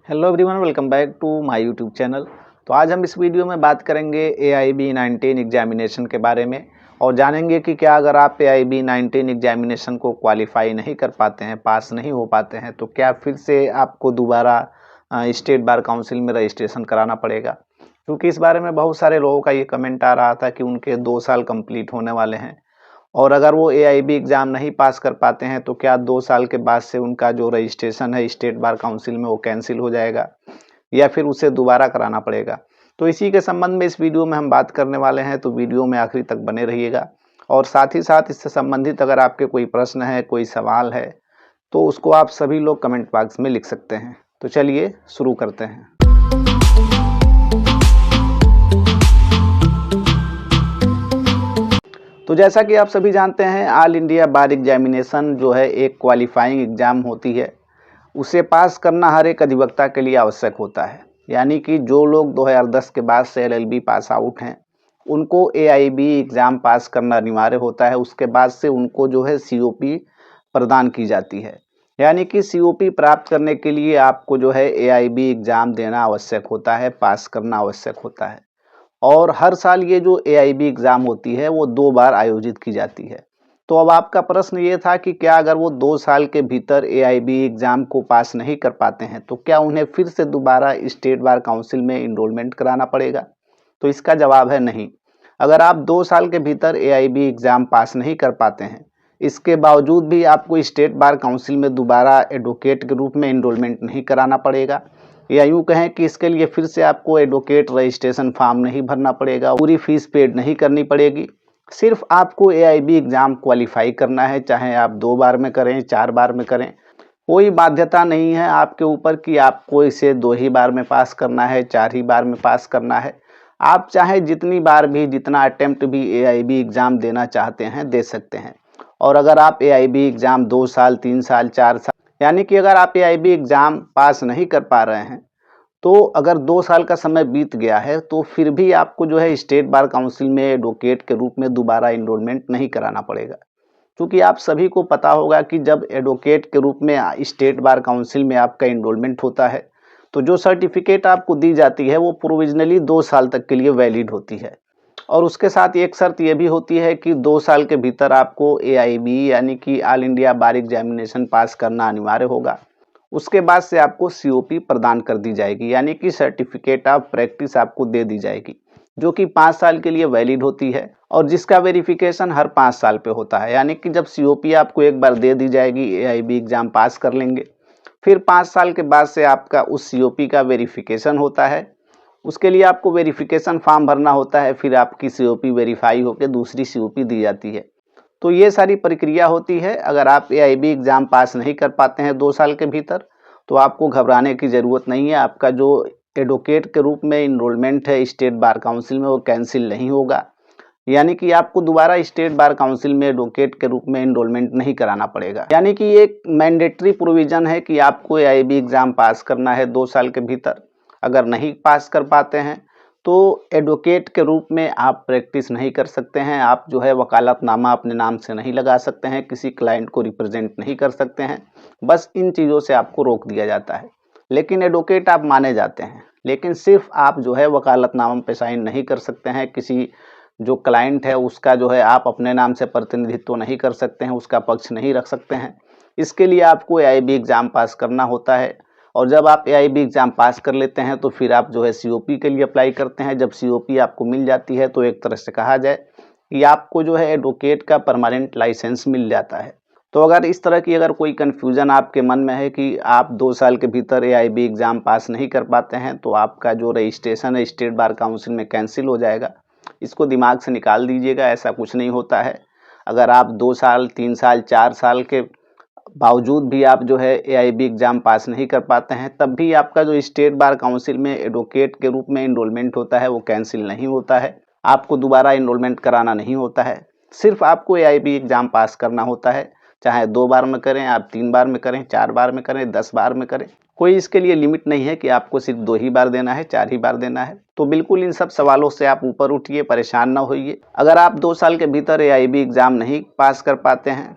Hello everyone, welcome back to my YouTube channel. तो आज हम इस वीडियो में बात करेंगे AIB 19 एग्जामिनेशन के बारे में और जानेंगे कि क्या अगर आप AIB 19 एग्जामिनेशन को क्वालिफाई नहीं कर पाते हैं, पास नहीं हो पाते हैं, तो क्या फिर से आपको दोबारा स्टेट बार काउंसिल में रजिस्ट्रेशन कराना पड़ेगा। क्योंकि इस बारे में बहुत सारे लोगों का ये कमेंट आ रहा था कि उनके 2 साल कंप्लीट होने वाले हैं और अगर वो AIB एग्ज़ाम नहीं पास कर पाते हैं तो क्या 2 साल के बाद से उनका जो रजिस्ट्रेशन है स्टेट बार काउंसिल में वो कैंसिल हो जाएगा या फिर उसे दोबारा कराना पड़ेगा। तो इसी के संबंध में इस वीडियो में हम बात करने वाले हैं, तो वीडियो में आखिरी तक बने रहिएगा। और साथ ही साथ इससे संबंधित अगर आपके कोई प्रश्न है, कोई सवाल है, तो उसको आप सभी लोग कमेंट बॉक्स में लिख सकते हैं। तो चलिए शुरू करते हैं। तो जैसा कि आप सभी जानते हैं, ऑल इंडिया बार एग्जामिनेशन जो है एक क्वालिफाइंग एग्ज़ाम होती है। उसे पास करना हर एक अधिवक्ता के लिए आवश्यक होता है। यानी कि जो लोग 2010 के बाद से LLB पास आउट हैं, उनको AIB एग्ज़ाम पास करना अनिवार्य होता है। उसके बाद से उनको जो है COP प्रदान की जाती है। यानी कि COP प्राप्त करने के लिए आपको जो है AIB एग्ज़ाम देना आवश्यक होता है, पास करना आवश्यक होता है। और हर साल ये जो AIB एग्ज़ाम होती है वो 2 बार आयोजित की जाती है। तो अब आपका प्रश्न ये था कि क्या अगर वो 2 साल के भीतर AIB एग्ज़ाम को पास नहीं कर पाते हैं तो क्या उन्हें फिर से दोबारा स्टेट बार काउंसिल में इनरोलमेंट कराना पड़ेगा। तो इसका जवाब है नहीं। अगर आप 2 साल के भीतर AIB एग्ज़ाम पास नहीं कर पाते हैं, इसके बावजूद भी आपको स्टेट बार काउंसिल में दोबारा एडवोकेट के रूप में इनरोलमेंट नहीं कराना पड़ेगा, या यूँ कहें कि इसके लिए फिर से आपको एडवोकेट रजिस्ट्रेशन फॉर्म नहीं भरना पड़ेगा, पूरी फीस पेड नहीं करनी पड़ेगी। सिर्फ आपको AIB एग्ज़ाम क्वालिफाई करना है, चाहे आप 2 बार में करें, 4 बार में करें। कोई बाध्यता नहीं है आपके ऊपर कि आपको इसे 2 ही बार में पास करना है, 4 ही बार में पास करना है। आप चाहे जितनी बार भी, जितना अटेम्प्ट भी AIB एग्ज़ाम देना चाहते हैं, दे सकते हैं। और अगर आप AIB एग्ज़ाम 2 साल, 3 साल, 4 साल, यानी कि अगर आप AIB एग्ज़ाम पास नहीं कर पा रहे हैं, तो अगर 2 साल का समय बीत गया है तो फिर भी आपको जो है स्टेट बार काउंसिल में एडवोकेट के रूप में दोबारा इनरोलमेंट नहीं कराना पड़ेगा। क्योंकि आप सभी को पता होगा कि जब एडवोकेट के रूप में स्टेट बार काउंसिल में आपका इनरोलमेंट होता है, तो जो सर्टिफिकेट आपको दी जाती है वो प्रोविजनली 2 साल तक के लिए वैलिड होती है। और उसके साथ एक शर्त ये भी होती है कि 2 साल के भीतर आपको AIB यानी कि ऑल इंडिया बार एग्जामिनेशन पास करना अनिवार्य होगा। उसके बाद से आपको COP प्रदान कर दी जाएगी, यानी कि सर्टिफिकेट ऑफ प्रैक्टिस आपको दे दी जाएगी, जो कि 5 साल के लिए वैलिड होती है और जिसका वेरिफिकेशन हर 5 साल पे होता है। यानी कि जब COP आपको एक बार दे दी जाएगी, AIB एग्ज़ाम पास कर लेंगे, फिर 5 साल के बाद से आपका उस COP का वेरिफिकेशन होता है। उसके लिए आपको वेरिफिकेशन फॉर्म भरना होता है, फिर आपकी COP वेरीफाई होकर दूसरी COP दी जाती है। तो ये सारी प्रक्रिया होती है। अगर आप AIB एग्ज़ाम पास नहीं कर पाते हैं 2 साल के भीतर, तो आपको घबराने की ज़रूरत नहीं है। आपका जो एडवोकेट के रूप में इनरोलमेंट है स्टेट बार काउंसिल में, वो कैंसिल नहीं होगा। यानी कि आपको दोबारा स्टेट बार काउंसिल में एडवोकेट के रूप में इनरोलमेंट नहीं कराना पड़ेगा। यानी कि ये एक मैंडेटरी प्रोविज़न है कि आपको AIB एग्ज़ाम पास करना है 2 साल के भीतर। अगर नहीं पास कर पाते हैं तो एडवोकेट के रूप में आप प्रैक्टिस नहीं कर सकते हैं। आप जो है वकालतनामा अपने नाम से नहीं लगा सकते हैं, किसी क्लाइंट को रिप्रेजेंट नहीं कर सकते हैं। बस इन चीज़ों से आपको रोक दिया जाता है। लेकिन एडवोकेट आप माने जाते हैं, लेकिन सिर्फ आप जो है वकालतनामा पे साइन नहीं कर सकते हैं। किसी जो क्लाइंट है उसका जो है आप अपने नाम से प्रतिनिधित्व नहीं कर सकते हैं, उसका पक्ष नहीं रख सकते हैं। इसके लिए आपको AIB एग्ज़ाम पास करना होता है। और जब आप AIB एग्ज़ाम पास कर लेते हैं तो फिर आप जो है COP के लिए अप्लाई करते हैं। जब COP आपको मिल जाती है तो एक तरह से कहा जाए कि आपको जो है एडवोकेट का परमानेंट लाइसेंस मिल जाता है। तो अगर इस तरह की अगर कोई कन्फ्यूज़न आपके मन में है कि आप 2 साल के भीतर AIB एग्ज़ाम पास नहीं कर पाते हैं तो आपका जो रजिस्ट्रेशन है स्टेट बार काउंसिल में कैंसिल हो जाएगा, इसको दिमाग से निकाल दीजिएगा। ऐसा कुछ नहीं होता है। अगर आप 2 साल, 3 साल, 4 साल के बावजूद भी आप जो है AIB एग्ज़ाम पास नहीं कर पाते हैं, तब भी आपका जो स्टेट बार काउंसिल में एडवोकेट के रूप में इनरोलमेंट होता है वो कैंसिल नहीं होता है। आपको दोबारा इनरोलमेंट कराना नहीं होता है। सिर्फ आपको AIB एग्ज़ाम पास करना होता है। चाहे 2 बार में करें, आप 3 बार में करें, 4 बार में करें, 10 बार में करें, कोई इसके लिए लिमिट नहीं है कि आपको सिर्फ 2 ही बार देना है, 4 ही बार देना है। तो बिल्कुल इन सब सवालों से आप ऊपर उठिए, परेशान ना होइए। अगर आप 2 साल के भीतर AIB एग्ज़ाम नहीं पास कर पाते हैं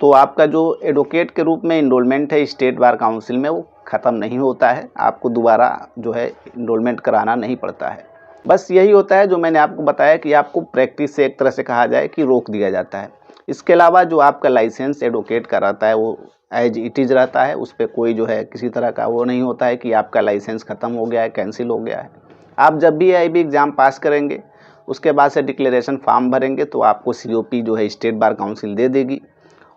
तो आपका जो एडवोकेट के रूप में इनरोलमेंट है स्टेट बार काउंसिल में, वो ख़त्म नहीं होता है। आपको दोबारा जो है इनरोलमेंट कराना नहीं पड़ता है। बस यही होता है जो मैंने आपको बताया कि आपको प्रैक्टिस से एक तरह से कहा जाए कि रोक दिया जाता है। इसके अलावा जो आपका लाइसेंस एडवोकेट का रहता है वो एज इट इज़ रहता है। उस पर कोई जो है किसी तरह का वो नहीं होता है कि आपका लाइसेंस ख़त्म हो गया है, कैंसिल हो गया है। आप जब भी AIB एग्ज़ाम पास करेंगे उसके बाद से डिक्लेरेशन फॉर्म भरेंगे तो आपको COP जो है स्टेट बार काउंसिल दे देगी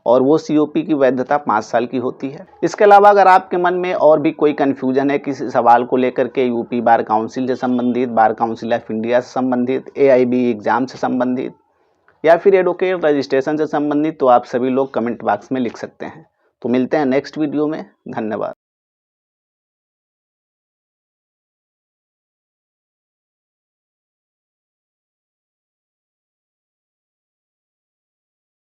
और वो COP की वैधता 5 साल की होती है। इसके अलावा अगर आपके मन में और भी कोई कन्फ्यूजन है किसी सवाल को लेकर के, यूपी बार काउंसिल से संबंधित, बार काउंसिल ऑफ इंडिया से संबंधित, AIB एग्ज़ाम से संबंधित या फिर एडवोकेट रजिस्ट्रेशन से संबंधित, तो आप सभी लोग कमेंट बॉक्स में लिख सकते हैं। तो मिलते हैं नेक्स्ट वीडियो में। धन्यवाद।